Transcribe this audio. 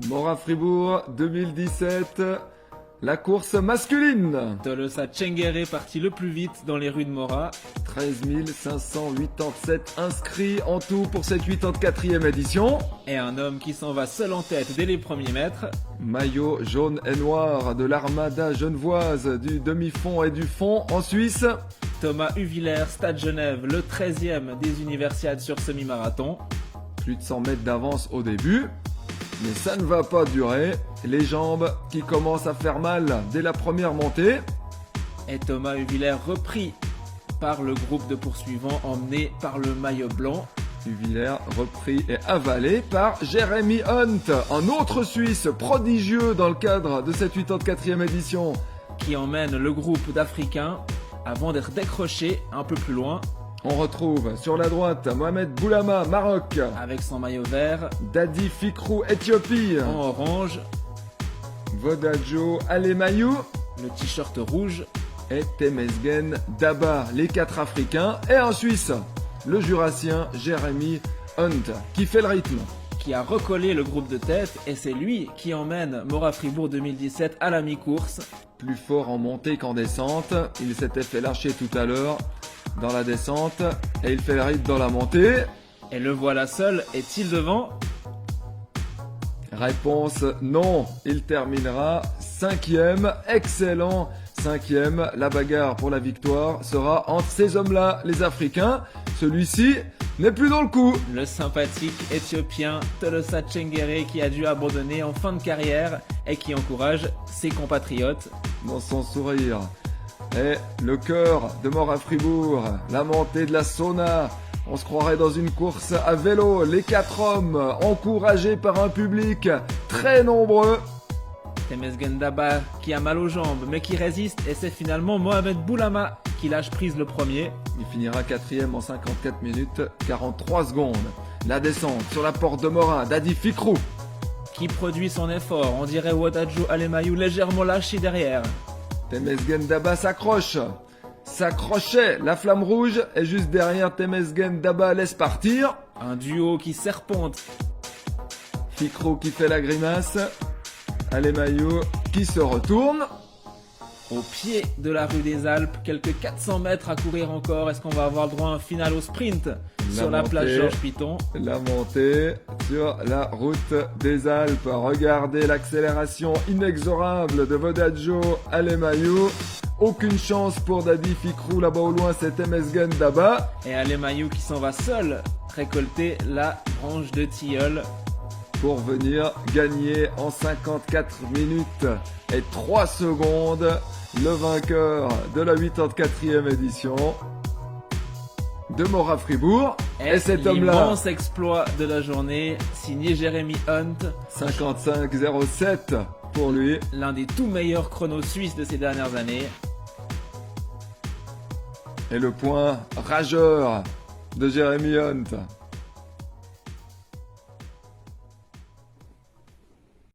Mora Fribourg 2017, la course masculine. Tolosa Tchengere parti le plus vite dans les rues de Mora. 13 587 inscrits en tout pour cette 84e édition. Et un homme qui s'en va seul en tête dès les premiers mètres. Maillot jaune et noir de l'Armada genevoise du demi-fond et du fond en Suisse. Thomas Huvillers, Stade Genève, le 13e des Universiades sur semi-marathon. Plus de 100 mètres d'avance au début. Mais ça ne va pas durer. Les jambes qui commencent à faire mal dès la première montée. Et Thomas Huvillers repris par le groupe de poursuivants emmené par le maillot blanc. Huvillers repris et avalé par Jeremy Hunt, un autre Suisse prodigieux dans le cadre de cette 84e édition. Qui emmène le groupe d'Africains avant d'être décroché un peu plus loin. On retrouve sur la droite Mohamed Boulama, Maroc. Avec son maillot vert. Dadi Fikrou, Éthiopie. En orange. Vodadjo Alemayou. Le t-shirt rouge. Et Temesgen Daba, les 4 Africains. Et en Suisse, le Jurassien Jeremy Hunt, qui fait le rythme. Qui a recollé le groupe de tête et c'est lui qui emmène Mora Fribourg 2017 à la mi-course. Plus fort en montée qu'en descente. Il s'était fait lâcher tout à l'heure dans la descente et il fait le rythme dans la montée. Et le voilà seul, est-il devant? Réponse non, il terminera 5e, excellent 5e. La bagarre pour la victoire sera entre ces hommes-là, les Africains. Celui-ci n'est plus dans le coup. Le sympathique éthiopien Tolosa Tchengere qui a dû abandonner en fin de carrière et qui encourage ses compatriotes. Dans son sourire. Et le cœur de Mora Fribourg, la montée de la Sauna. On se croirait dans une course à vélo, les 4 hommes encouragés par un public très nombreux. Temesgen Daba qui a mal aux jambes mais qui résiste et c'est finalement Mohamed Boulama qui lâche prise le premier. Il finira 4e en 54 minutes 43 secondes. La descente sur la porte de Mora, Dadi Fikrou. Qui produit son effort, on dirait Wadadjo Alemayou légèrement lâché derrière. Temesgen Daba s'accrochait, la flamme rouge est juste derrière. Temesgen Daba laisse partir. Un duo qui serponte. Fikrou qui fait la grimace. Alemayou qui se retourne. Au pied de la rue des Alpes, quelques 400 mètres à courir encore. Est-ce qu'on va avoir le droit à un final au sprint sur la plage Georges Piton? La montée sur la route des Alpes. Regardez l'accélération inexorable de Vodadjo Alemayou. Aucune chance pour Dadi Fikrou là-bas au loin, c'est Temesgen Daba. Et Alemayou qui s'en va seul récolter la branche de tilleul. Pour venir gagner en 54 minutes et 3 secondes le vainqueur de la 84e édition de Mora Fribourg. Et cet homme-là, l'immense exploit de la journée, signé Jeremy Hunt. 55,07 pour lui. L'un des tout meilleurs chronos suisses de ces dernières années. Et le point rageur de Jeremy Hunt.